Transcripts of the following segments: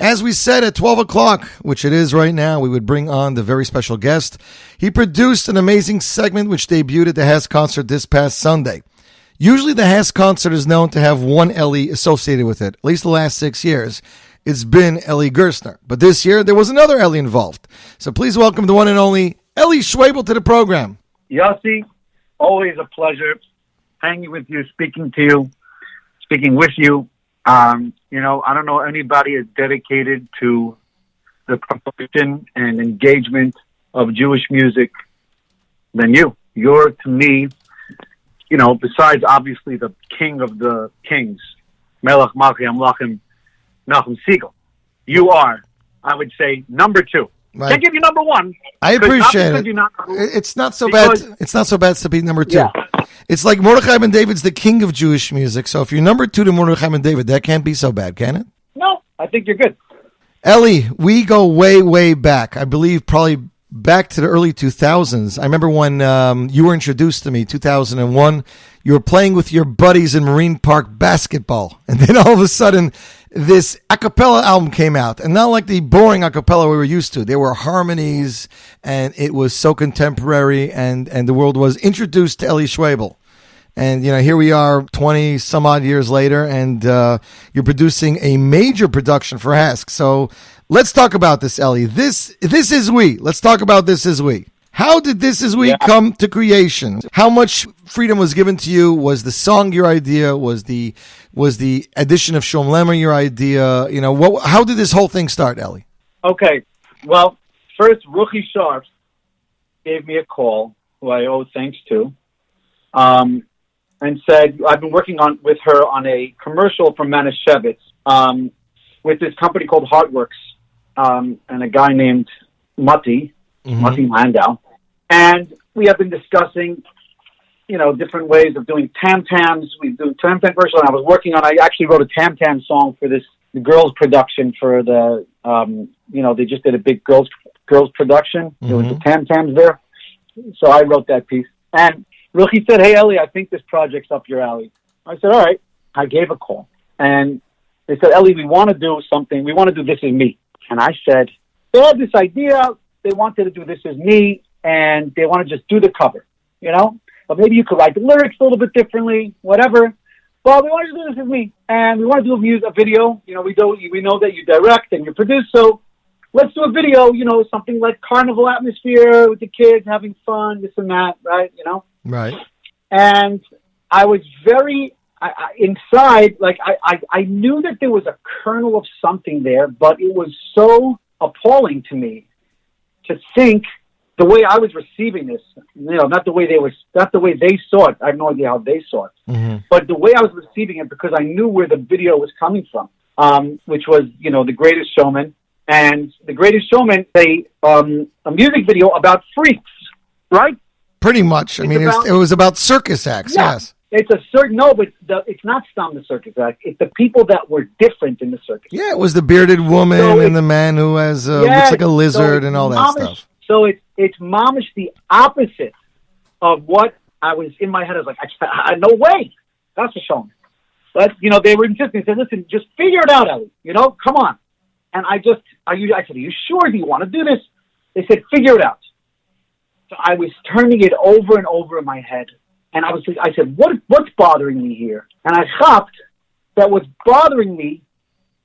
As we said at 12 o'clock, which it is right now, we would bring on the very special guest. He produced an amazing segment which debuted at the HASC concert this past Sunday. Usually the HASC concert is known to have one Eli associated with it, at least the last 6 years. It's been Eli Gerstner. But this year, there was another Eli involved. So please welcome the one and only Eli Schwebel to the program. Yossi, always a pleasure hanging with you, speaking with you. I don't know anybody as dedicated to the promotion and engagement of Jewish music than you. You're, to me, besides obviously the king of the kings, Melech Malchi Amlachim, Nachum Siegel, you are, I would say, number two. Right. Can't give you number one. I appreciate it. It's not so bad. It's not so bad to be number two. Yeah. It's like Mordechai ben David's the king of Jewish music. So if you're number two to Mordechai ben David, that can't be so bad, can it? No, I think you're good. Eli, we go way, way back. I believe probably back to the early 2000s. I remember when you were introduced to me, 2001. You were playing with your buddies in Marine Park basketball. And then all of a sudden, this a cappella album came out. And not like the boring a cappella we were used to. There were harmonies, and it was so contemporary, and the world was introduced to Eli Schwebel. And, here we are 20 some odd years later, and you're producing a major production for HASC. So let's talk about this, Eli. This is we. Let's talk about This Is We. How did This Is We come to creation? How much freedom was given to you? Was the song your idea? Was the addition of Shulem Lemmer your idea? How did this whole thing start, Eli? Okay. Well, first, Ruchi Sharp gave me a call, who I owe thanks to, and said, I've been working with her on a commercial for Manischewitz with this company called Heartworks and a guy named Matti Landau. And we have been discussing, different ways of doing tam-tams. We do tam-tam commercial, and I actually wrote a tam-tam song for the girls' production for the, they just did a big girls production. There was the tam-tams there. So I wrote that piece. And Ruchi said, hey, Eli, I think this project's up your alley. I said, all right. I gave a call. And they said, Eli, we want to do something. We want to do This Is Me. And I said, they had this idea. They wanted to do This Is Me, and they want to just do the cover, But maybe you could write the lyrics a little bit differently, whatever. Well, we want to do This Is Me. And we want to do a video. We know that you direct and you produce, so let's do a video, something like carnival atmosphere with the kids having fun, this and that, right? Right. And I was very inside, I knew that there was a kernel of something there, but it was so appalling to me to think the way I was receiving this, not the way they saw it. I have no idea how they saw it, but the way I was receiving it, because I knew where the video was coming from, which was, The Greatest Showman. And The Greatest Showman, a music video about freaks, right? Pretty much. It was about circus acts, yes. It's it's not Stam the circus act. It's the people that were different in the circus. Yeah, it was the bearded woman and the man who has looks like a lizard and all that stuff. So it's mamish the opposite of what I was in my head. I was like, no way, that's a Showman. But they were insisting. They said, listen, just figure it out, Eli. Come on. And I said, are you sure? Do you want to do this? They said, figure it out. So I was turning it over and over in my head. And I said, what's bothering me here? And I hopped that what's bothering me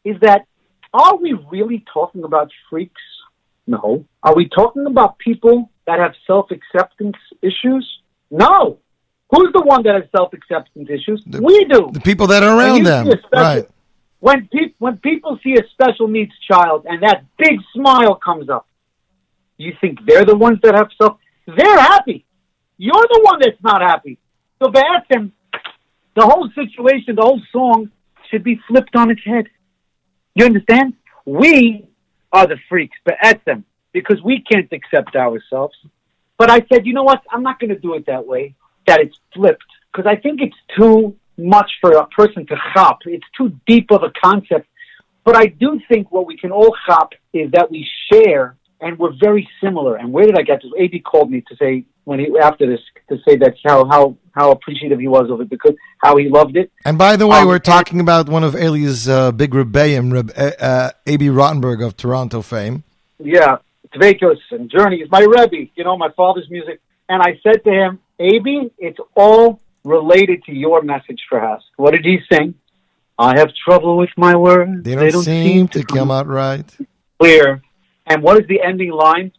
is that, are we really talking about freaks? No. Are we talking about people that have self-acceptance issues? No. Who's the one that has self-acceptance issues? We do. The people that are around them. Right. When people see a special needs child and that big smile comes up, you think they're the ones that have they're happy. You're the one that's not happy. So Ba'atzem, the whole situation, the whole song should be flipped on its head. You understand? We are the freaks, Ba'atzem, because we can't accept ourselves. But I said, you know what? I'm not going to do it that way, that it's flipped, because I think it's too much for a person to chop. It's too deep of a concept. But I do think what we can all chop is that we share, and we're very similar. And where did I get this? AD called me to say, when he after this to say that how appreciative he was of it, because how he loved it. And by the way, we're talking about one of Eli's big rebbeim, A.B. Rottenberg of Toronto fame. Yeah, Tvekos and Journey is my Rebbe, my father's music. And I said to him, A.B., it's all related to your message for HASC. What did he sing? I have trouble with my words. They don't seem to come out right. Clear. And what is the ending line?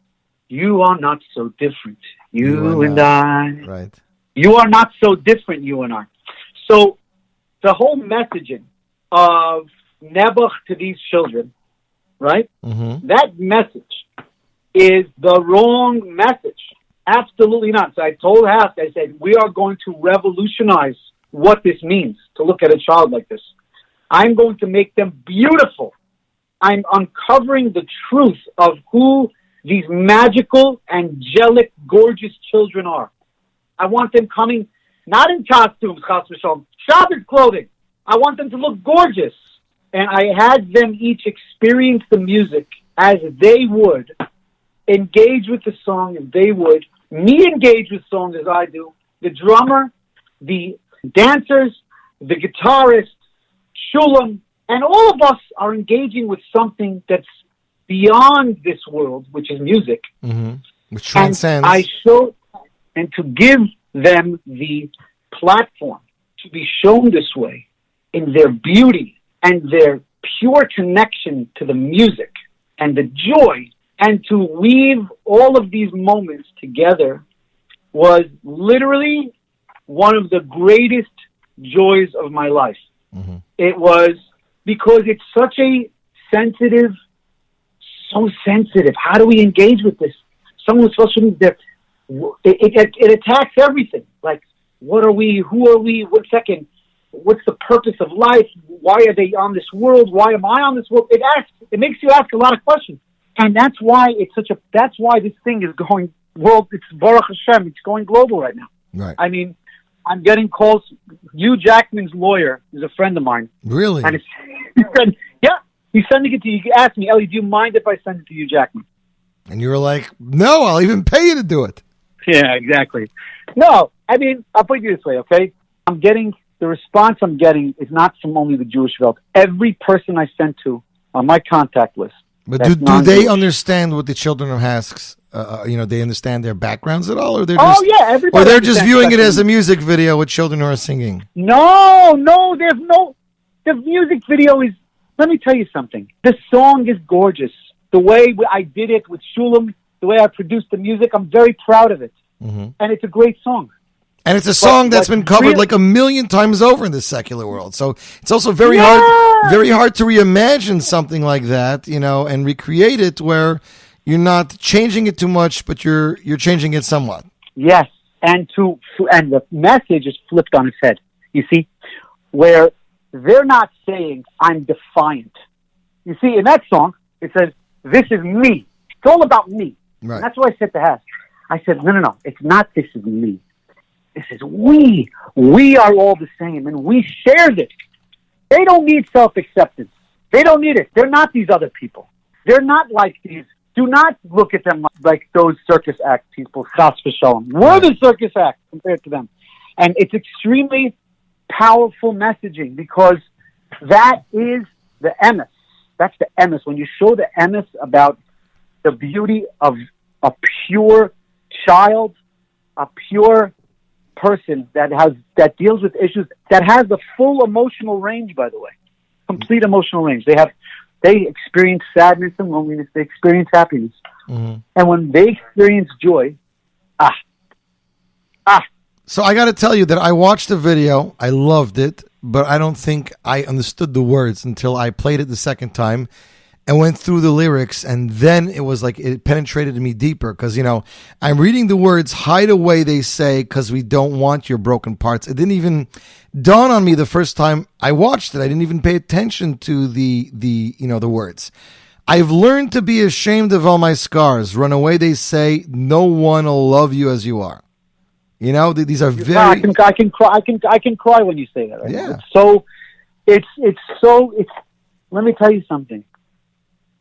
You are not so different, you and I. Right. You are not so different, you and I. So the whole messaging of Nebuch to these children, right? Mm-hmm. That message is the wrong message. Absolutely not. So I told HASC, I said, we are going to revolutionize what this means to look at a child like this. I'm going to make them beautiful. I'm uncovering the truth of who these magical, angelic, gorgeous children are. I want them coming, not in costumes, chas v'shalom, Shabbos clothing. I want them to look gorgeous. And I had them each experience the music as they would, engage with the song as they would, me engage with songs as I do, the drummer, the dancers, the guitarist, Shulem, and all of us are engaging with something that's beyond this world, which is music. Mm-hmm. Which transcends. And to give them the platform to be shown this way in their beauty and their pure connection to the music and the joy, and to weave all of these moments together was literally one of the greatest joys of my life. Mm-hmm. It was because it's such a sensitive, so sensitive. How do we engage with this? Someone's supposed to be there. It attacks everything. Like, what are we? Who are we? 1 second. What's the purpose of life? Why are they on this world? Why am I on this world? It makes you ask a lot of questions. And that's why that's why this thing is going world. It's Baruch Hashem. It's going global right now. Right. I mean, I'm getting calls. Hugh Jackman's lawyer is a friend of mine. Really? And he said, yeah, he's sending it to you. He asked me, Ellie, do you mind if I send it to Hugh Jackman? And you were like, no, I'll even pay you to do it. Yeah, exactly. No, I mean, I'll put it this way, okay? The response I'm getting is not from only the Jewish world. Every person I sent to on my contact list. But do they understand what the children of HASCs, they understand their backgrounds at all? Or they're just, everybody. Or they're just viewing it as a music video with children who are singing? No, the music video is, let me tell you something. The song is gorgeous. The way I did it with Shulem, the way I produced the music, I'm very proud of it. Mm-hmm. And it's a great song. And it's a song that's been covered like a million times over in the secular world. So it's also very hard to reimagine something like that, and recreate it where you're not changing it too much, but you're changing it somewhat. Yes, and the message is flipped on its head. You see, where they're not saying I'm defiant. You see, in that song, it says, "This is me. It's all about me." Right. And that's what I said to HASC. I said, no, it's not this is me. This is we. We are all the same, and we share this. They don't need self-acceptance. They don't need it. They're not these other people. They're not like these. Do not look at them like those circus act people. Chas v'shalom. We're the circus act compared to them. And it's extremely powerful messaging because that is the emes. That's the emes. When you show the emes about the beauty of a pure child, a pure person that deals with issues, that has the full emotional range, by the way, complete emotional range. They experience sadness and loneliness. They experience happiness. Mm-hmm. And when they experience joy, So I got to tell you that I watched the video. I loved it, but I don't think I understood the words until I played it the second time and went through the lyrics, and then it was like it penetrated me deeper because, I'm reading the words, hide away, they say, because we don't want your broken parts. It didn't even dawn on me the first time I watched it. I didn't even pay attention to the words. I've learned to be ashamed of all my scars. Run away, they say, no one will love you as you are. These are very... I can cry. I can cry when you say that. Right? Yeah. It's let me tell you something.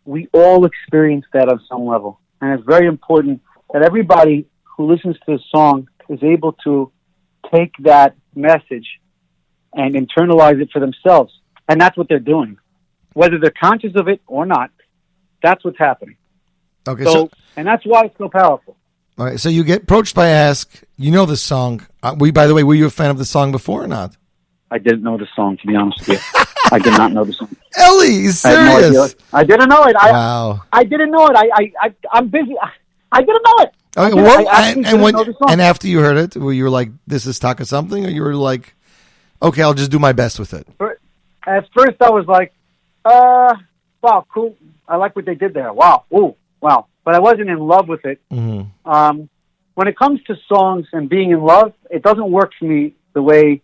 We all experience that on some level. And it's very important that everybody who listens to the song is able to take that message and internalize it for themselves. And that's what they're doing. Whether they're conscious of it or not, that's what's happening. Okay, and that's why it's so powerful. All right, so you get approached by HASC. You know the song. By the way, were you a fan of the song before or not? I didn't know the song, to be honest with you. I did not know the song. Ellie, serious? I didn't know it. Wow. I didn't know it. I'm busy. I didn't know it. Okay, and after you heard it, were you like, this is Taka something? Or you were like, okay, I'll just do my best with it? At first, I was like, wow, cool. I like what they did there. Wow. Ooh, wow. But I wasn't in love with it. Mm-hmm. When it comes to songs and being in love, it doesn't work for me the way,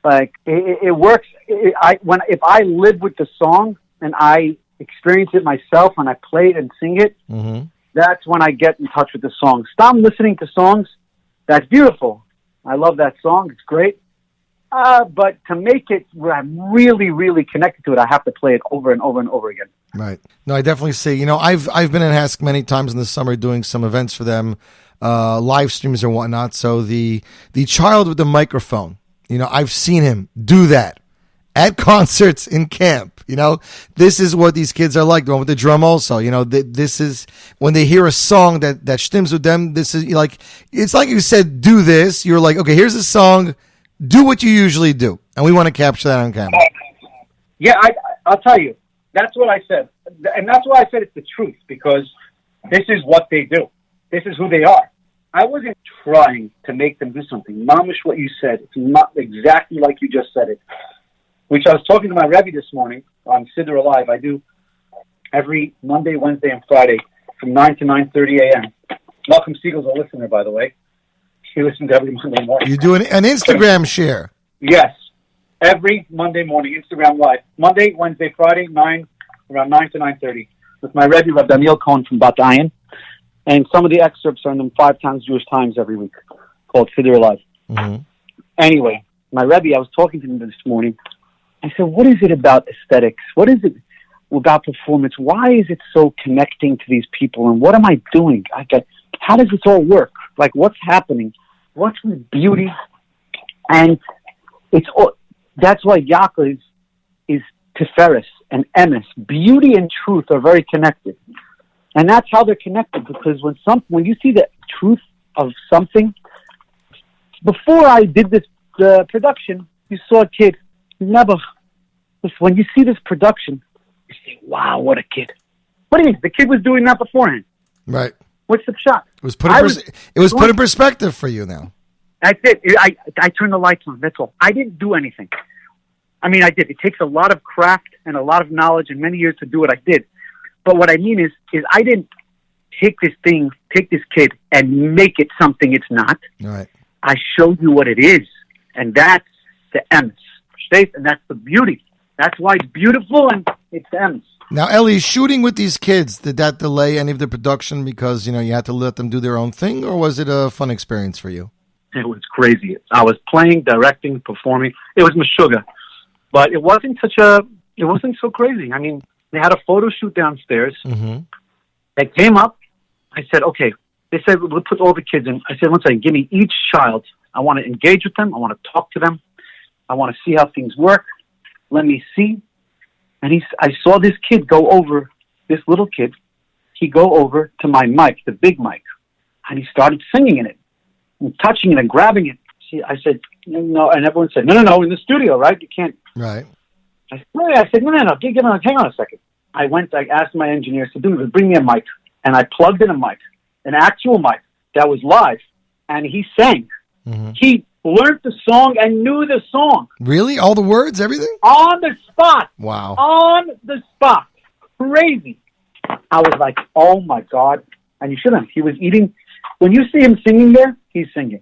like, it works. If I live with the song and I experience it myself and I play it and sing it, mm-hmm. that's when I get in touch with the song. Stop listening to songs. That's beautiful. I love that song. It's great. But to make it where I'm really, really connected to it, I have to play it over and over and over again. Right. No, I definitely see. I've been in HASC many times in the summer doing some events for them, live streams and whatnot. So the child with the microphone, I've seen him do that at concerts in camp. This is what these kids are like. The one with the drum also. This is when they hear a song that stims with them. This is like, it's like you said, do this. You're like, okay, here's a song. Do what you usually do. And we want to capture that on camera. Yeah, I'll tell you. That's what I said. And that's why I said it's the truth, because this is what they do. This is who they are. I wasn't trying to make them do something. Mamish, what you said, it's not exactly like you just said it. Which I was talking to my Rebbe this morning on Siddur Alive. I do every Monday, Wednesday, and Friday from 9 to 9:30 a.m. Malcolm Siegel's a listener, by the way. He listens every Monday morning. You do an Instagram share? Yes. Every Monday morning, Instagram Live. Monday, Wednesday, Friday, around 9 to 9:30. With my Rebbe, Rabbi Daniel Cohen from Bat Ayin. And some of the excerpts are in them 5 times Jewish Times every week, called Siddur Alive. Mm-hmm. Anyway, my Rebbe, I was talking to him this morning. I said, what is it about aesthetics? What is it about performance? Why is it so connecting to these people? And what am I doing? How does this all work? Like, what's happening? What's with beauty? And that's why Yaakov is Tiferes and Emes. Beauty and truth are very connected. And that's how they're connected, because when you see the truth of something, before I did this production, you saw a kid. When you see this production, you say, wow, what a kid. What do you mean? The kid was doing that beforehand. Right. What's the shot? It was put in perspective for you now. That's it. I turned the lights on. That's all. I didn't do anything. I mean, I did. It takes a lot of craft and a lot of knowledge and many years to do what I did. But what I mean is I didn't take this kid and make it something it's not. Right. I showed you what it is. And that's the Emes. And that's the beauty. That's why it's beautiful, and it's the Emes. Now, Ellie, shooting with these kids, did that delay any of the production because, you had to let them do their own thing, or was it a fun experience for you? It was crazy. I was playing, directing, performing. It was Meshuggah. But it wasn't so crazy. I mean, they had a photo shoot downstairs. Mm-hmm. They came up. I said, okay. They said, we'll put all the kids in. I said, one second, give me each child. I want to engage with them. I want to talk to them. I want to see how things work. Let me see. And I saw this kid go over, this little kid, he go over to my mic, the big mic, and he started singing in it, and touching it and grabbing it. See, I said, no, and everyone said, no, in the studio, right? You can't. Right. I said, no, hang on a second. I asked my engineer, to bring me a mic, and I plugged in a mic, an actual mic that was live, and he sang. Mm-hmm. He learned the song and knew the song. Really? All the words, everything? On the spot. Wow. On the spot. Crazy. I was like, oh my God. And you shouldn't. He was eating. When you see him singing there, he's singing.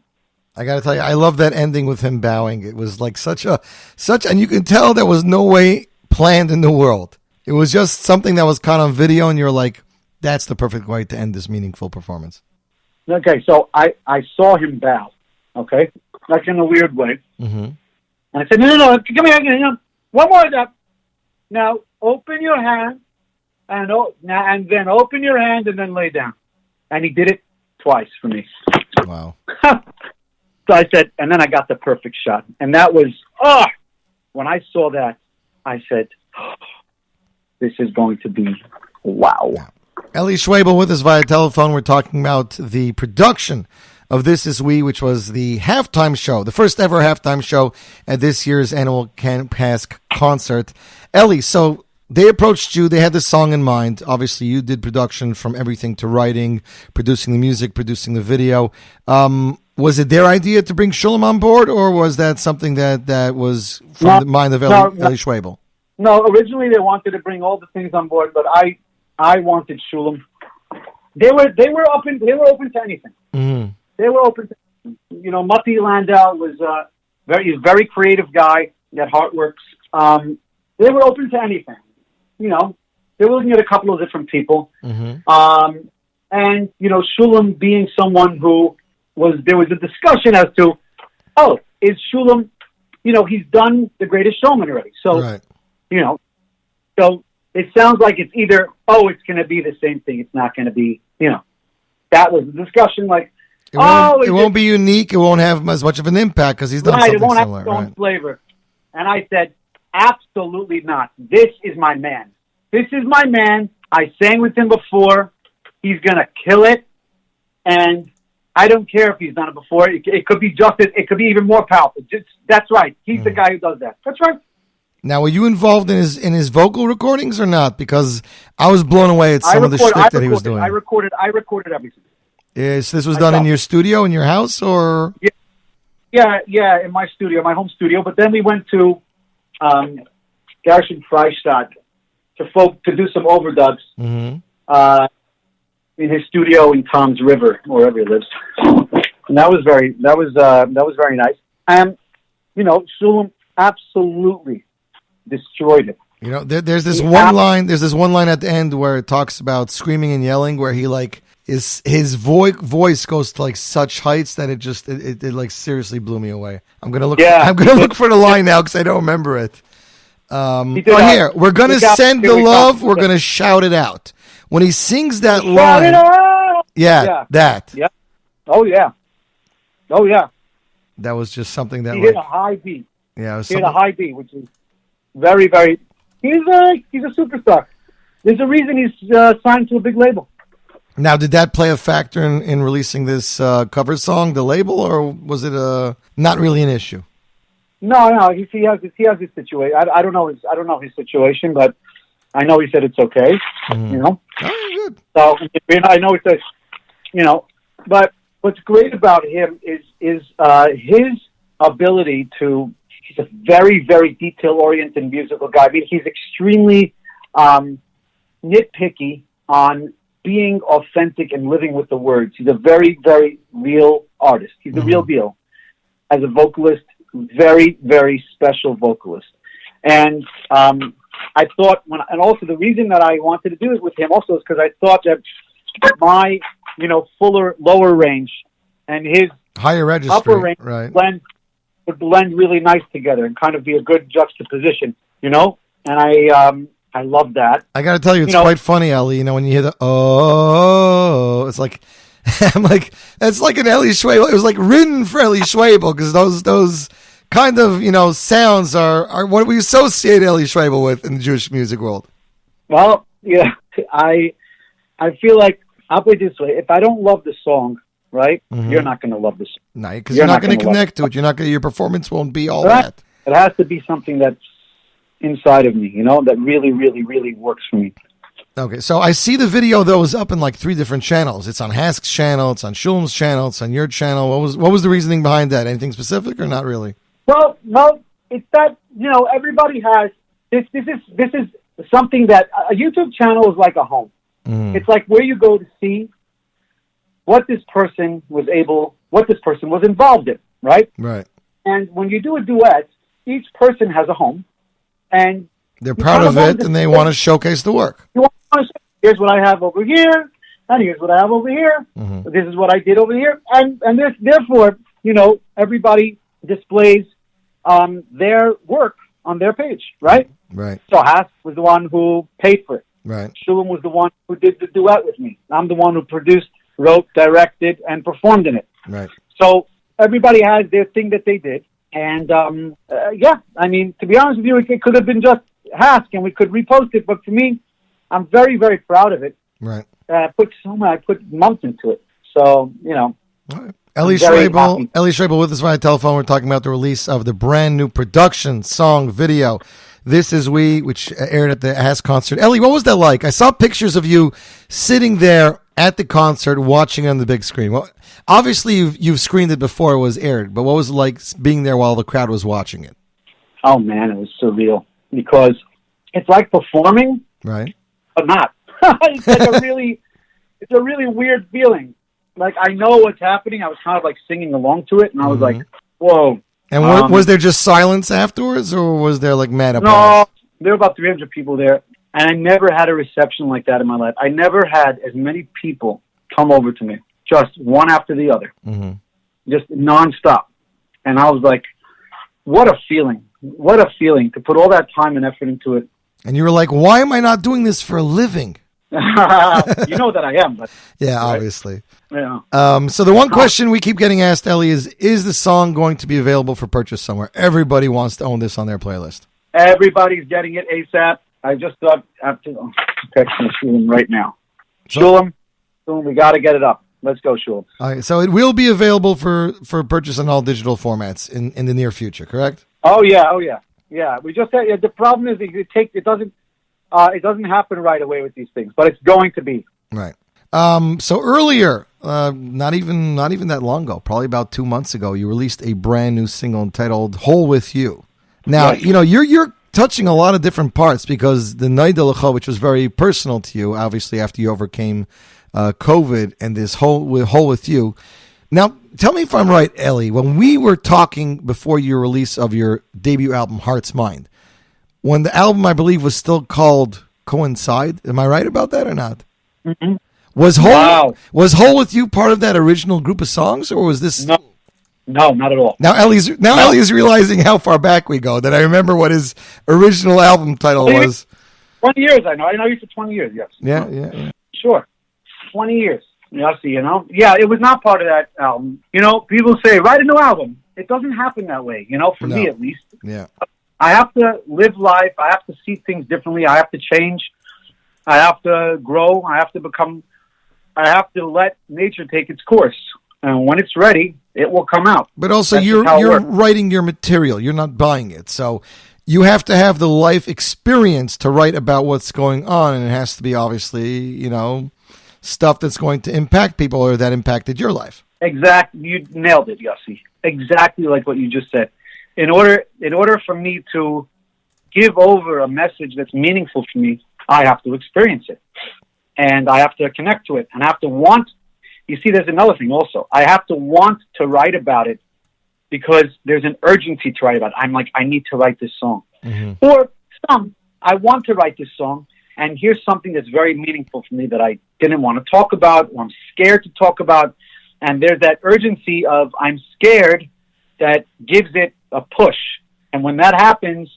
I got to tell you, I love that ending with him bowing. It was like and you can tell there was no way planned in the world. It was just something that was caught on video, and you're like, that's the perfect way to end this meaningful performance. Okay, so I saw him bow. Okay? Like in a weird way. Mm-hmm. And I said, no, come here. One more of that. Now, open your hand, and then open your hand, and then lay down. And he did it twice for me. Wow. So I said, and then I got the perfect shot. And that was, when I saw that, I said, this is going to be wow. Eli Schwebel with us via telephone. We're talking about the production of This Is We, which was the halftime show, the first ever halftime show at this year's annual HASC concert. Eli, so they approached you. They had the song in mind. Obviously, you did production from everything to writing, producing the music, producing the video. Was it their idea to bring Shulem on board, or was that something that was from the mind of Eli Schwebel? No, originally they wanted to bring all the things on board, but I wanted Shulem. They were open to anything. Mm-hmm. They were open to, Matti Landau was a very creative guy at Heartworks. They were open to anything. They were looking at a couple of different people. Mm-hmm. And Shulem being someone who there was a discussion as to, is Shulem, he's done The Greatest Showman already. So, right. So it sounds like it's either, it's going to be the same thing. It's not going to be, that was the discussion. Like, it won't be unique. It won't have as much of an impact because he's done something similar. It won't have its own flavor. And I said, absolutely not. This is my man. This is my man. I sang with him before. He's going to kill it. And I don't care if he's done it before. It could be it could be even more powerful. That's right. He's the guy who does that. That's right. Now, were you involved in his vocal recordings or not? Because I was blown away at some of the shtick that he was doing. I recorded everything. Yes, this was done in your studio, in your house, or? Yeah, in my studio, my home studio. But then we went to Gershon Freistadt to do some overdubs in his studio in Tom's River, wherever he lives. And that was very nice. And Shulem absolutely destroyed it. There's this one line. There's this one line at the end where it talks about screaming and yelling, where he his voice goes to such heights that it seriously blew me away. I'm gonna look. Yeah. I'm gonna look for the line now because I don't remember it. Here we're gonna send the love. We're gonna shout it out when he sings that line. Shout it out! Yeah, that. Yeah. Oh yeah. That was just something that he hit a high beat. Yeah, he hit a high beat, which is very, very. He's a superstar. There's a reason he's signed to a big label. Now, did that play a factor in releasing this cover song, the label, or was it not really an issue? No. He has his situation. I don't know his situation, but I know he said it's okay. Mm-hmm. Oh, good. So I know he said, but what's great about him is his ability to. He's a very, very detail-oriented musical guy. I mean, he's extremely nitpicky on being authentic and living with the words. He's a very, very real artist. He's the real deal. As a vocalist, very, very special vocalist. And I thought, and also the reason that I wanted to do it with him also is because I thought that my, fuller, lower range and his higher registry, upper range right, would blend really nice together and kind of be a good juxtaposition, And I love that. I got to tell you, it's quite funny, Eli. When you hear the it's like I'm like that's like an Eli Schwebel. It was like written for Eli Schwebel because those kind of sounds are what we associate Eli Schwebel with in the Jewish music world. Well, yeah, I feel like I'll put it this way: if I don't love the song, right, you're not going to love the song. No, because you're not going to connect to it. You're not going. Your performance won't be all that. It has to be something that's inside of me, that really, really, really works for me. Okay, so I see the video that was up in 3 different channels. It's on HASC's channel, it's on Shulem's channel, it's on your channel. What was the reasoning behind that? Anything specific or not really? Well, it's that everybody has this is something that a YouTube channel is like a home. It's like where you go to see what this person was involved in, right? Right. And when you do a duet, each person has a home. And they're proud of it, and they want to showcase the work. You want to say, here's what I have over here, and here's what I have over here. This is what I did over here, and therefore, everybody displays their work on their page, right? Right. So HASC was the one who paid for it. Right. Shulem was the one who did the duet with me. I'm the one who produced, wrote, directed, and performed in it. Right. So everybody has their thing that they did. And, I mean, to be honest with you, it could have been just HASC and we could repost it. But for me, I'm very, very proud of it. Right. I put months into it. So, All right. Eli Schwebel with us via telephone. We're talking about the release of the brand new production song video, This Is We, which aired at the HASC concert. Eli, what was that like? I saw pictures of you sitting there at the concert watching it on the big screen. Well, obviously, you've screened it before it was aired, but what was it like being there while the crowd was watching it? Oh, man, it was surreal because it's like performing, right? But not. It's like it's a really weird feeling. Like, I know what's happening. I was kind of like singing along to it, and I was like, whoa. And was there just silence afterwards, or was there like mad applause? No, there were about 300 people there, and I never had a reception like that in my life. I never had as many people come over to me, just one after the other, just nonstop. And I was like, what a feeling. What a feeling to put all that time and effort into it. And you were like, why am I not doing this for a living? You know that I am. But, yeah, right? Obviously. Yeah. So the one question we keep getting asked, Eli, is the song going to be available for purchase somewhere? Everybody wants to own this on their playlist. Everybody's getting it ASAP. I just thought after texting Shulem right now. Shulem, we got to get it up. Let's go, Shulem. All right, so it will be available for purchase on all digital formats in the near future, correct? Oh yeah. We just said the problem is it doesn't happen right away with these things, but it's going to be right. So earlier, not even that long ago, probably about 2 months ago, you released a brand new single entitled "Whole with You." Now, you're touching a lot of different parts because the Noida L'cha, which was very personal to you, obviously after you overcame COVID, and this whole with you. Now, tell me if I'm right, Eli. When we were talking before your release of your debut album, Heart's Mind, when the album, I believe, was still called Coincide, am I right about that or not? Mm-hmm. Was Whole with You part of that original group of songs, or was this? No, not at all. Now Eli's realizing how far back we go. That I remember what his original album title was. 20 years, I know. I know you for 20 years. Yes. Yeah. Sure, 20 years. Yossi, yeah, it was not part of that album. People say write a new album. It doesn't happen that way. For me at least. Yeah. I have to live life. I have to see things differently. I have to change. I have to grow. I have to let nature take its course. And when it's ready, it will come out. But also, you're writing your material. You're not buying it. So you have to have the life experience to write about what's going on. And it has to be, obviously, stuff that's going to impact people or that impacted your life. Exactly. You nailed it, Yossi. Exactly like what you just said. In order for me to give over a message that's meaningful for me, I have to experience it. And I have to connect to it. And I have to want. You see, there's another thing also. I have to want to write about it because there's an urgency to write about it. I'm like, I need to write this song. Mm-hmm. Or I want to write this song, and here's something that's very meaningful for me that I didn't want to talk about, or I'm scared to talk about. And there's that urgency of I'm scared that gives it a push. And when that happens,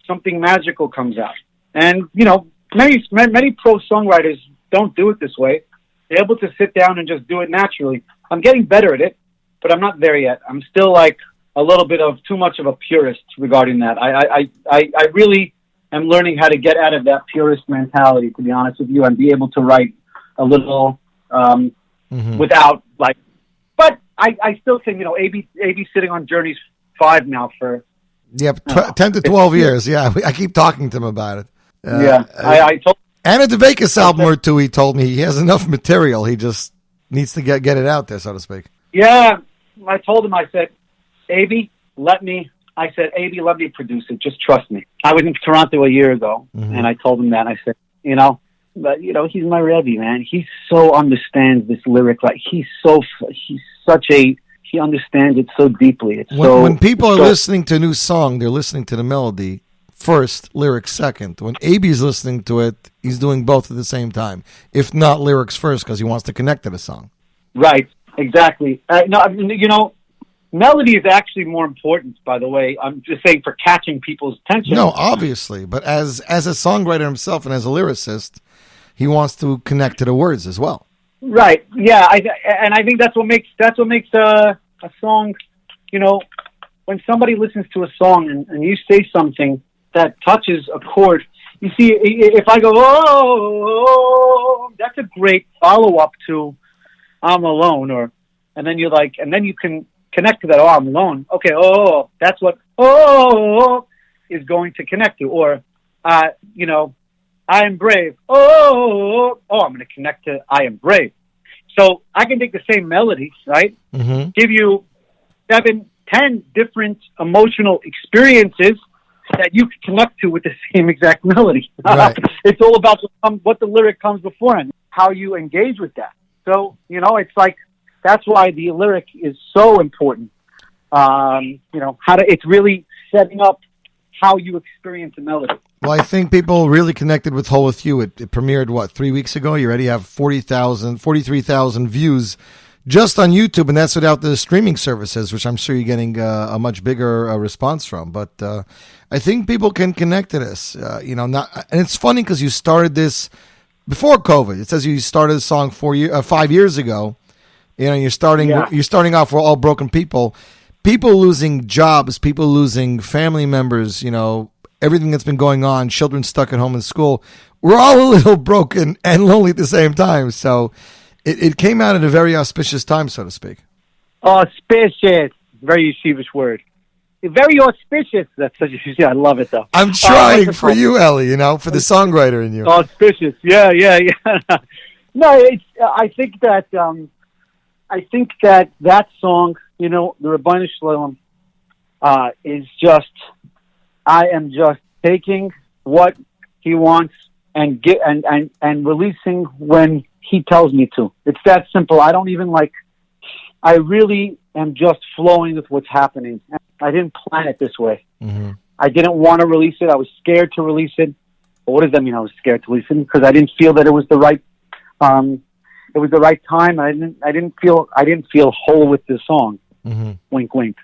something magical comes out. And, many pro songwriters don't do it this way. They're able to sit down and just do it naturally. I'm getting better at it, but I'm not there yet. I'm still like a little bit of too much of a purist regarding that. I really am learning how to get out of that purist mentality, to be honest with you, and be able to write a little without like. But I still think AB sitting on Journey's 5 now for 10 to 12 years. Yeah, I keep talking to him about it. I told. And a DeVekas album or two, he told me he has enough material. He just needs to get it out there, so to speak. Yeah, I told him. I said, AB, let me produce it. Just trust me. I was in Toronto a year ago, and I told him that. I said, but he's my Rebbe, man. He so understands this lyric. Like he understands it so deeply. When people are listening to a new song, they're listening to the melody first, lyrics second. When AB's listening to it, he's doing both at the same time, if not lyrics first, because he wants to connect to the song. Right, exactly. Melody is actually more important, by the way. I'm just saying for catching people's attention. No, obviously, but as a songwriter himself and as a lyricist, he wants to connect to the words as well. Right. Yeah. And I think that's what makes a song. You know, when somebody listens to a song and you say something that touches a chord, you see, if I go, oh, that's a great follow up to I'm alone, and then you're like, and then you can connect to that. Oh, I'm alone. Okay. Oh, that's what is going to connect to, or you know, I am brave. I'm going to connect to I am brave. So I can take the same melody, right? Mm-hmm. Give you 7, 10 different emotional experiences that you can connect to with the same exact melody. Right. It's all about what the lyric comes before and how you engage with that. So, you know, it's like, that's why the lyric is so important. You know, it's really setting up how you experience a melody. Well, I think people really connected with Whole With You. It premiered, 3 weeks ago? You already have 43,000 views just on YouTube, and that's without the streaming services, which I'm sure you're getting a much bigger response from. But I think people can connect to this. And it's funny because you started this before COVID. It says you started the song 5 years ago. You know, you're starting off with all broken people losing jobs, people losing family members, you know, everything that's been going on, children stuck at home in school. We're all a little broken and lonely at the same time. So it came out at a very auspicious time, so to speak. Auspicious. Very yeshivish word. Very auspicious. That's such a, I love it, though. I'm trying for you, Ellie, you know, for the songwriter in you. Auspicious. Yeah. No, I think that song, you know, the Rabbeinu Shalom, is just, I am just taking what he wants and releasing when he tells me to. It's that simple. I don't even I really am just flowing with what's happening. I didn't plan it this way. Mm-hmm. I didn't want to release it. I was scared to release it. But what does that mean? I was scared to release it because I didn't feel that it was the right, it was the right time. I didn't feel whole with the song. Mm-hmm. Wink, wink.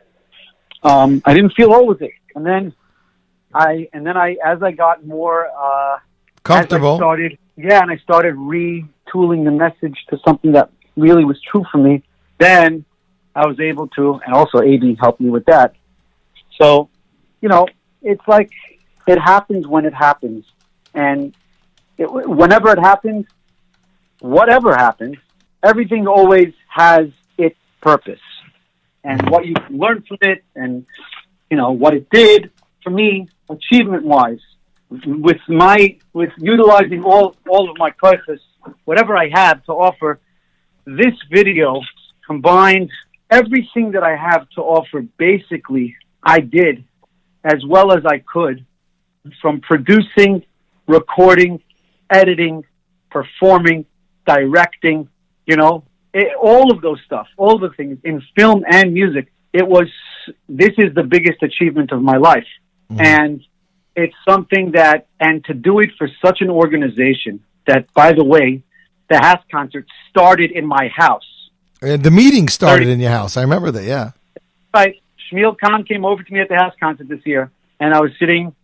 I didn't feel whole with it. And then as I got more comfortable, I started retooling the message to something that really was true for me. Then I was able to, and also AB helped me with that. So, you know, it's like it happens when it happens, and whenever it happens, whatever happens, everything always has its purpose, and what you can learn from it, and you know what it did for me, achievement-wise, with utilizing all of my purpose, whatever I have to offer. This video combined everything that I have to offer. Basically, I did as well as I could, from producing, recording, editing, performing, directing, you know, all of those stuff, all the things in film and music. This is the biggest achievement of my life. Mm-hmm. And it's something and to do it for such an organization that, by the way, the HASC concert started in my house. And the meeting started in your house. I remember that, yeah. Right. Shmuel Khan came over to me at the HASC concert this year, and I was sitting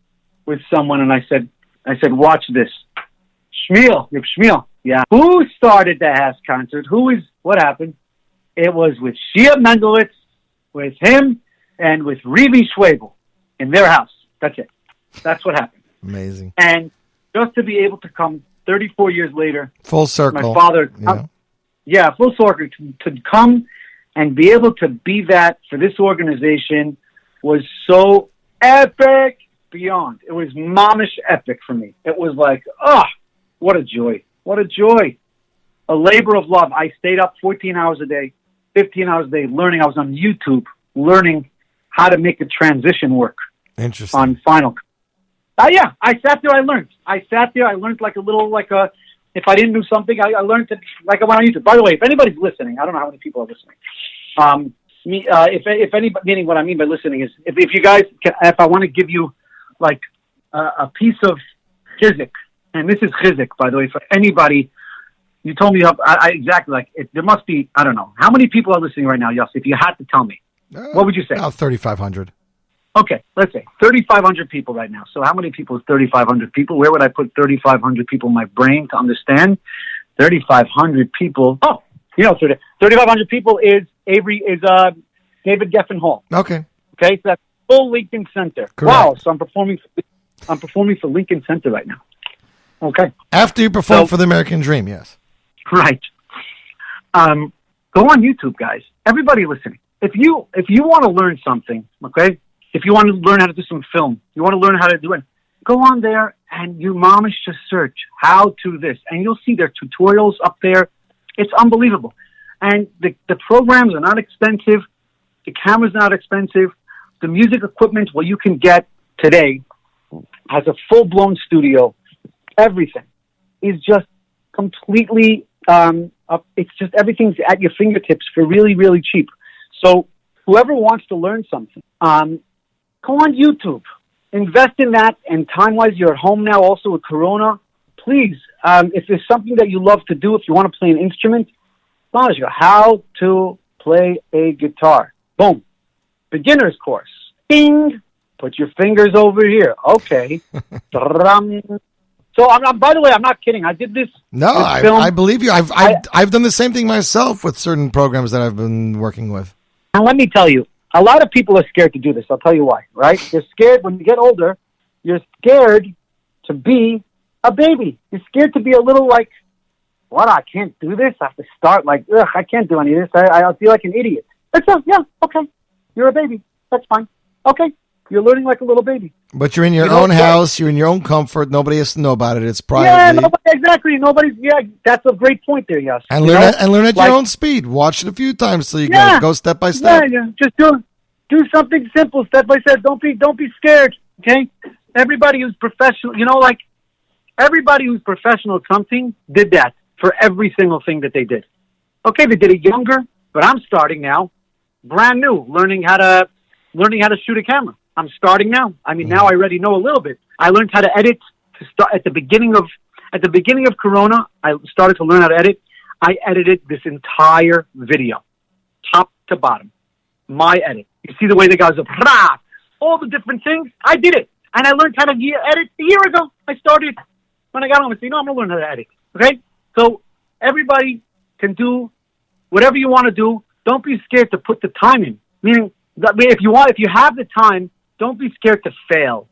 with someone, and I said, watch this. Shmuel, yeah. Who started the HASC concert? What happened? It was with Shia Mendelowitz, with him, and with Eli Schwebel in their house. That's it. That's what happened. Amazing. And just to be able to come 34 years later. Full circle. My father, full circle. To come and be able to be that for this organization was so epic beyond. It was mamish epic for me. It was like, what a joy. What a joy. A labor of love. I stayed up 14 hours a day, 15 hours a day learning. I was on YouTube learning how to make a transition work. Interesting. On Final Cut. I sat there, I learned. I learned if I didn't know something, I learned it like I went on YouTube. By the way, if anybody's listening, I don't know how many people are listening. If anybody, meaning what I mean by listening is, if you guys, if I want to give you like a piece of chizik, and this is chizik, by the way, for anybody, you told me exactly, there must be, I don't know, how many people are listening right now, Yossi? If you had to tell me, what would you say? About 3,500. Okay, let's say 3,500 people right now. So how many people is 3,500 people? Where would I put 3,500 people in my brain to understand 3,500 people. Oh, 3,500 people is David Geffen Hall. Okay. Okay, so that's full Lincoln Center. Correct. Wow, so I'm performing for Lincoln Center right now. Okay. After you perform for the American Dream, yes. Right. Go on YouTube, guys. Everybody listening. If you want to learn something, okay? If you want to learn how to do some film, you want to learn how to do it, go on there and you mamish just search how to this, and you'll see their tutorials up there. It's unbelievable. And the programs are not expensive. The camera's not expensive. The music equipment, what you can get today, has a full-blown studio. Everything is just completely, it's just everything's at your fingertips for really, really cheap. So whoever wants to learn something, go on YouTube. Invest in that, and time-wise, you're at home now also with Corona. Please, if there's something that you love to do, if you want to play an instrument, how to play a guitar. Boom. Beginner's course. Ding. Put your fingers over here. Okay. So, by the way, I'm not kidding. I did this. No, I believe you. I've done the same thing myself with certain programs that I've been working with. And let me tell you, a lot of people are scared to do this. I'll tell you why, right? You're scared when you get older. You're scared to be a baby. You're scared to be a little like, what, I can't do this? I have to start like, ugh, I can't do any of this. I feel like an idiot. Yeah, okay. You're a baby. That's fine. Okay. You're learning like a little baby. But you're in your own house. You're in your own comfort. Nobody has to know about it. It's private. Yeah, exactly. That's a great point there, yes. And learn at your own speed. Watch it a few times so you get it. Go step by step. Yeah. Just do something simple, step by step. Don't be scared. Okay? Everybody who's professional, everybody who's professional at something did that for every single thing that they did. Okay, they did it younger, but I'm starting now, brand new, learning how to shoot a camera. I'm starting now. I mean, now I already know a little bit. I learned how to edit to start at the beginning of Corona. I started to learn how to edit. I edited this entire video, top to bottom. My edit. You see the way the guys are, all the different things. I did it, and I learned how to edit a year ago. I started when I got home. I said, I'm going to learn how to edit. Okay, so everybody can do whatever you want to do. Don't be scared to put the time in. Meaning, if you have the time, don't be scared to fail,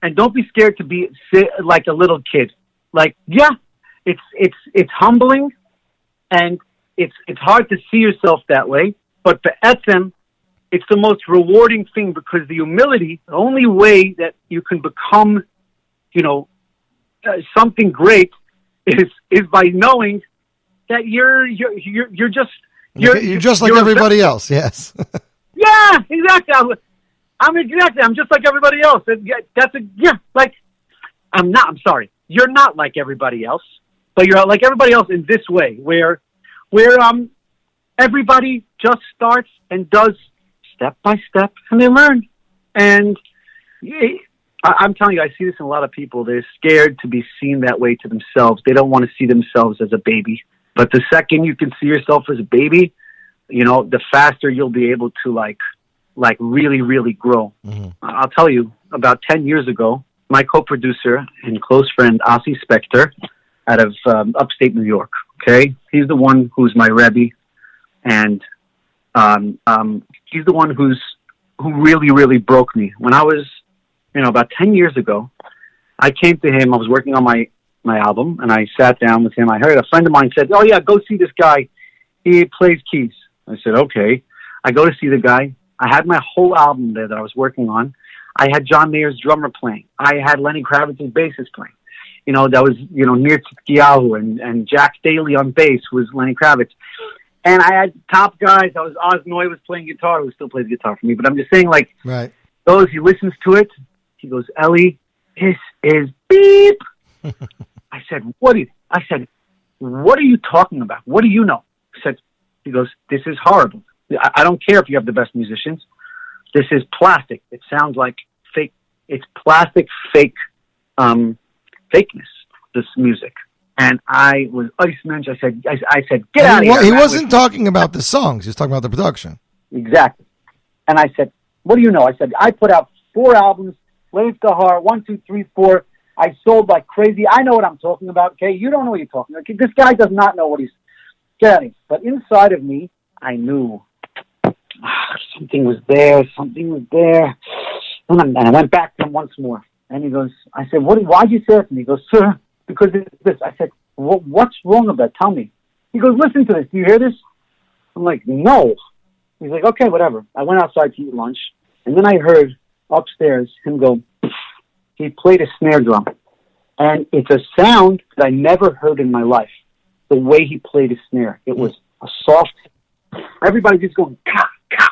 and don't be scared to be like a little kid. Like, yeah, it's humbling, and it's hard to see yourself that way. But for Etzem, it's the most rewarding thing, because the humility, the only way that you can become, something great is by knowing that you're just like everybody else. Yes. Yeah, exactly. I'm just like everybody else. I'm sorry. You're not like everybody else, but you're like everybody else in this way, where everybody just starts and does step by step, and they learn. And I'm telling you, I see this in a lot of people. They're scared to be seen that way to themselves. They don't want to see themselves as a baby. But the second you can see yourself as a baby, the faster you'll be able to like really, really grow. Mm-hmm. I'll tell you, about 10 years ago, my co-producer and close friend, Yossi Zweig, out of upstate New York, okay? He's the one who's my Rebbe, and he's the one who really, really broke me. When I was, about 10 years ago, I came to him. I was working on my album, and I sat down with him. I heard a friend of mine said, "Oh yeah, go see this guy. He plays keys." I said, "Okay." I go to see the guy. I had my whole album there that I was working on. I had John Mayer's drummer playing. I had Lenny Kravitz's bassist playing. That was, Nir Tzitkiyahu and Jack Daly on bass was Lenny Kravitz. And I had top guys. Oz Noy was playing guitar, who still plays guitar for me. But I'm just saying, like, right. He listens to it. He goes, "Eli, this is beep." I said, what are you talking about? What do you know? He goes, "This is horrible. I don't care if you have the best musicians. This is plastic. It sounds like fake. It's plastic, fake, fakeness, this music." And I was ice-mensch. I said, "Get out of here." He wasn't talking about the songs. He was talking about the production. Exactly. And I said, "What do you know?" I said, "I put out 4 albums, Leif the Heart, 1, 2, 3, 4. I sold like crazy. I know what I'm talking about, okay? You don't know what you're talking about. This guy does not know what he's getting. But inside of me, I knew something was there. And I went back to him once more. And he goes, I said, why'd you say it to me? He goes, sir, because it's this. I said, what's wrong with that? Tell me. He goes, listen to this. Do you hear this? I'm like, no. He's like, okay, whatever. I went outside to eat lunch. And then I heard upstairs him go, he played a snare drum. And it's a sound that I never heard in my life. The way he played a snare. It was a soft, everybody just going, ka, ka,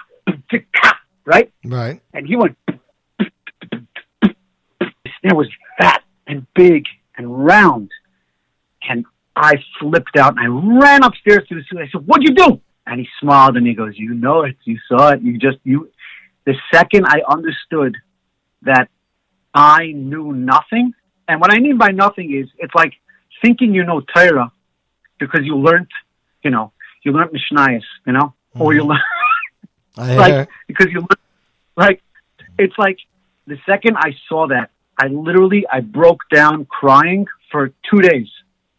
ka, right? Right. And he went, the snare was fat and big and round. And I flipped out and I ran upstairs to the studio. I said, what'd you do? And he smiled and he goes, you know it, you saw it, the second I understood that I knew nothing, and what I mean by nothing is, it's like thinking you know Torah because you learned Mishnayos, or you learned, because you learned, like, it's like the second I saw that, I broke down crying for 2 days.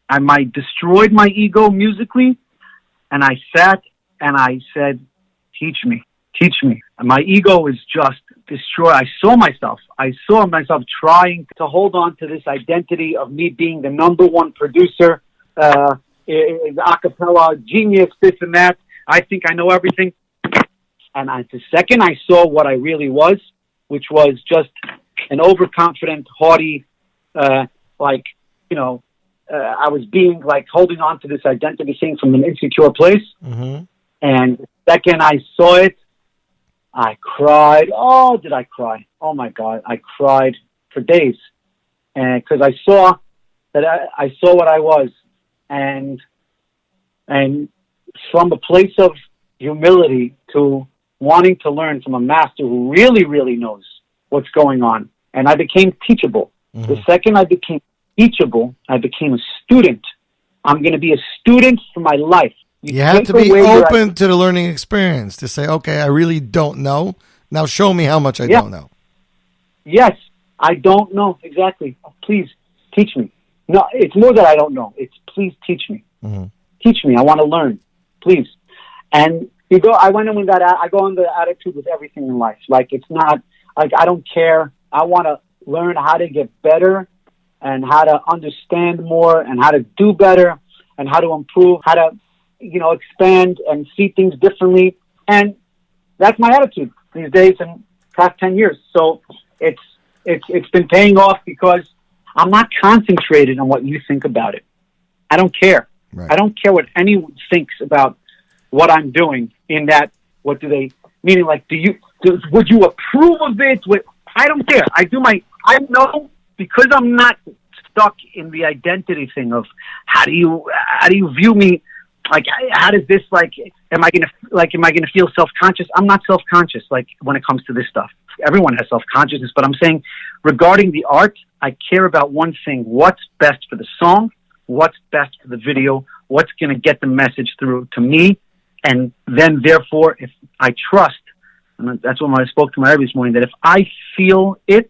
I destroyed my ego musically, and I sat and I said, teach me. And my ego was just destroyed. I saw myself trying to hold on to this identity of me being the number one producer, a cappella genius, this and that. I think I know everything. And the second I saw what I really was, which was just an overconfident, haughty, I was being like holding on to this identity thing from an insecure place. Mm-hmm. And the second I saw it, I cried. Oh, did I cry? Oh my God. I cried for days. And cause I saw that I saw what I was, and from a place of humility to wanting to learn from a master who really, really knows what's going on. And I became teachable. Mm-hmm. The second I became teachable, I became a student. I'm going to be a student for my life. You have to be open to the learning experience to say, okay, I really don't know. Now show me how much I don't know. Yes, I don't know. Exactly. Please teach me. No, it's more that I don't know. It's please teach me. Mm-hmm. Teach me. I want to learn. Please. And I went in with that. I go in the attitude with everything in life. Like, it's not like I don't care. I want to learn how to get better and how to understand more and how to do better and how to improve, how to expand and see things differently. And that's my attitude these days and past 10 years. So it's been paying off because I'm not concentrated on what you think about it. I don't care. Right. I don't care what anyone thinks about what I'm doing in that. What do they, meaning like, would you approve of it? I don't care. I know, because I'm not stuck in the identity thing of how do you view me? Like, how does this, am I gonna feel self-conscious? I'm not self-conscious, like, when it comes to this stuff. Everyone has self-consciousness, but I'm saying regarding the art, I care about one thing: what's best for the song, what's best for the video, what's going to get the message through to me, and then therefore, if I trust, and that's what I spoke to my Rebbe this morning, that if I feel it,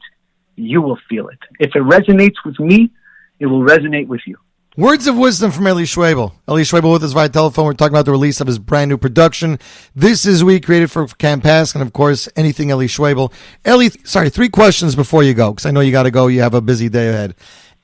you will feel it. If it resonates with me, it will resonate with you. Words of wisdom from Eli Schwebel. Eli Schwebel with us via telephone. We're talking about the release of his brand new production. This is we created for Camp HASC, and of course, anything Eli Schwebel. Eli, 3 questions before you go, because I know you got to go. You have a busy day ahead.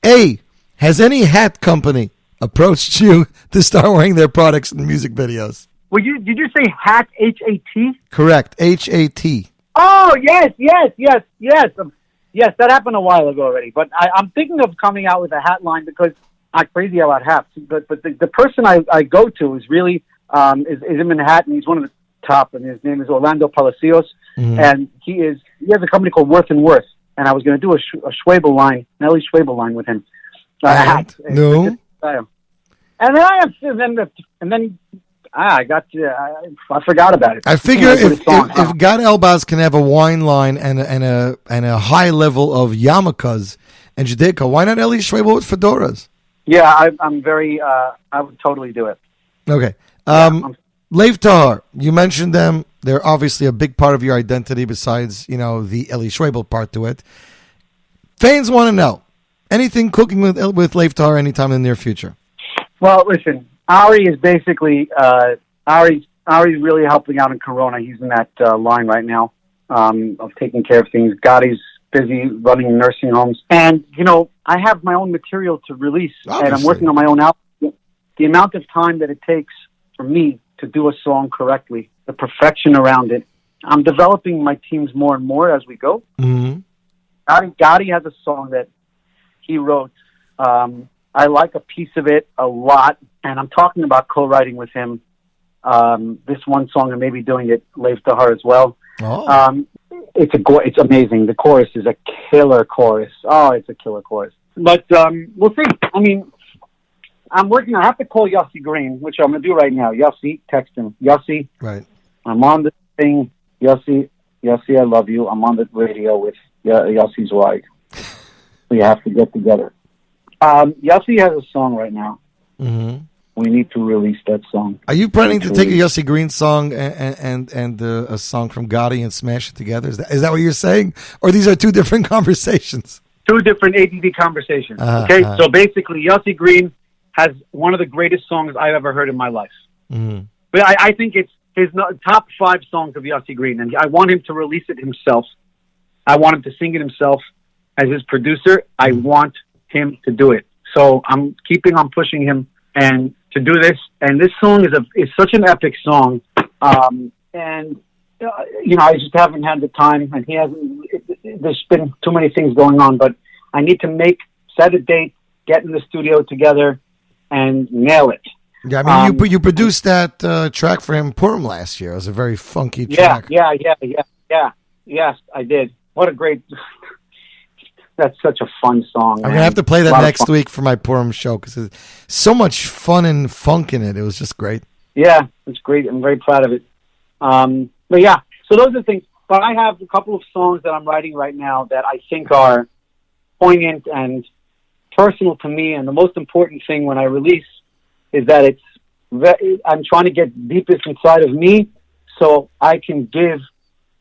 A, has any hat company approached you to start wearing their products in music videos? Did you say hat, H-A-T? Correct, H-A-T. Oh, yes. Yes, that happened a while ago already. But I'm thinking of coming out with a hat line because I'm crazy about hats. But the person I go to is really is in Manhattan. He's one of the top, and his name is Orlando Palacios. Mm-hmm. And he has a company called Worth and Worth. And I was going to do a Schwebel line, an Eli Schwebel line with him. Hat. No. And then I forgot about it. I figure if Gad Elbaz can have a wine line and a high level of yarmulkes and judaica, why not Eli Schwebel with fedoras? Yeah, I'm very. I would totally do it. Okay. Lev Tahar, you mentioned them. They're obviously a big part of your identity besides, the Eli Schwebel part to it. Fans want to know, anything cooking with Leif Tahar anytime in the near future? Well, listen, Ari is basically Ari's really helping out in Corona. He's in that line right now of taking care of things. Gotti's busy running nursing homes, and I have my own material to release, Obviously. and I'm working on my own album. The amount of time that it takes for me to do a song correctly, the perfection around it, I'm developing my teams more and more as we go. Mm-hmm. Gotti has a song that he wrote. I like a piece of it a lot, and I'm talking about co-writing with him this one song and maybe doing it Leif Tahar as well. Oh. It's amazing. The chorus is a killer chorus. Oh, it's a killer chorus. But we'll see. I mean, I have to call Yossi Green, which I'm going to do right now. Yossi, text him. Yossi, right. I'm on the thing. Yossi, I love you. I'm on the radio with Yossi Zweig. We have to get together. Yossi has a song right now. Mm-hmm. We need to release that song. Are you planning to take a Yossi Green song and a song from Gotti and smash it together? Is that what you're saying? Or these are two different conversations? Two different ADD conversations. Okay, so basically Yossi Green has one of the greatest songs I've ever heard in my life. Mm-hmm. But I think it's his top 5 songs of Yossi Green, and I want him to release it himself. I want him to sing it himself as his producer. I want him to do it. So I'm keeping on pushing him and to do this. And this song is such an epic song. I just haven't had the time, and he hasn't. There's been too many things going on, but I need to set a date, get in the studio together, and nail it. Yeah, I mean, you produced that track for him, Purim, last year. It was a very funky track. Yeah. Yes, I did. What a great... That's such a fun song. I'm going to have to play that next week for my Purim show because there's so much fun and funk in it. It was just great. Yeah, it's great. I'm very proud of it. But yeah, so those are the things. But I have a couple of songs that I'm writing right now that I think are poignant and personal to me. And the most important thing when I release is that I'm trying to get deepest inside of me so I can give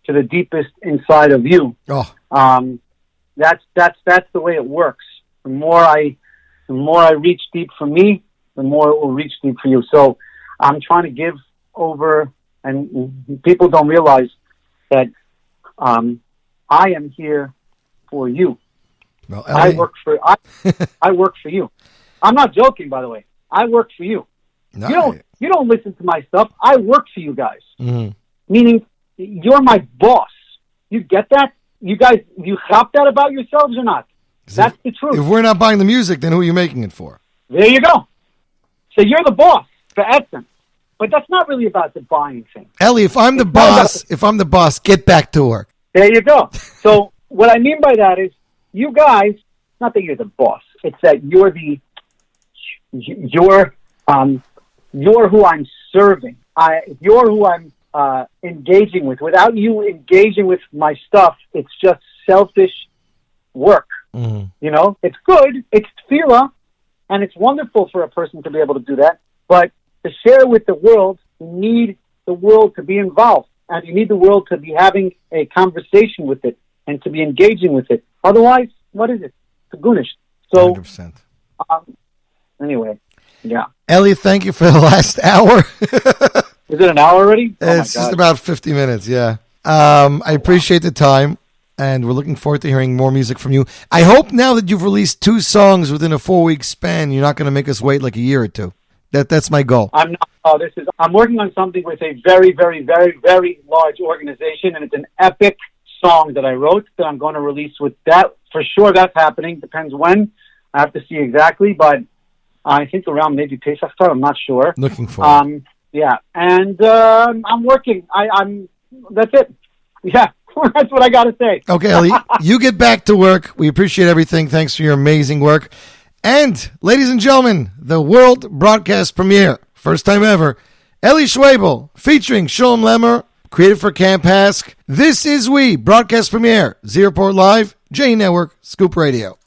to the deepest inside of you. Oh. That's the way it works. The more I reach deep for me, the more it will reach deep for you. So I'm trying to give over, and people don't realize that I am here for you. Well, I work for you. I'm not joking, by the way. I work for you. No. You don't listen to my stuff. I work for you guys. Mm-hmm. Meaning, you're my boss. You get that? You guys, you chop that about yourselves or not? That's the truth. If we're not buying the music, then who are you making it for? There you go. So you're the boss for essence. But that's not really about the buying thing. Ellie, if I'm the boss, get back to work. There you go. So what I mean by that is you guys, not that you're the boss, it's that you're who I'm serving. You're who I'm engaging with. Without you engaging with my stuff, it's just selfish work. Mm-hmm. It's good. It's tefillah, and it's wonderful for a person to be able to do that. But to share with the world, you need the world to be involved, and you need the world to be having a conversation with it and to be engaging with it. Otherwise, what is it? It's gunish. So, 100%. Anyway, yeah. Ellie, thank you for the last hour. Is it an hour already? It's just about 50 minutes, yeah. I appreciate the time, and we're looking forward to hearing more music from you. I hope now that you've released 2 songs within a 4-week span, you're not going to make us wait like a year or 2. That's my goal. I'm not. I'm working on something with a very, very, very, very large organization, and it's an epic song that I wrote that I'm going to release with that. For sure, that's happening. Depends when. I have to see exactly, but I think around maybe Pesach time. I'm not sure. Looking forward. Yeah, and I'm working. I'm. That's it. Yeah, that's what I got to say. Okay, Ellie, you get back to work. We appreciate everything. Thanks for your amazing work. And, ladies and gentlemen, the world broadcast premiere, first time ever, Eli Schwebel, featuring Shulem Lemmer, created for Camp HASC. This is We, broadcast premiere, Z Report Live, J Network, Scoop Radio.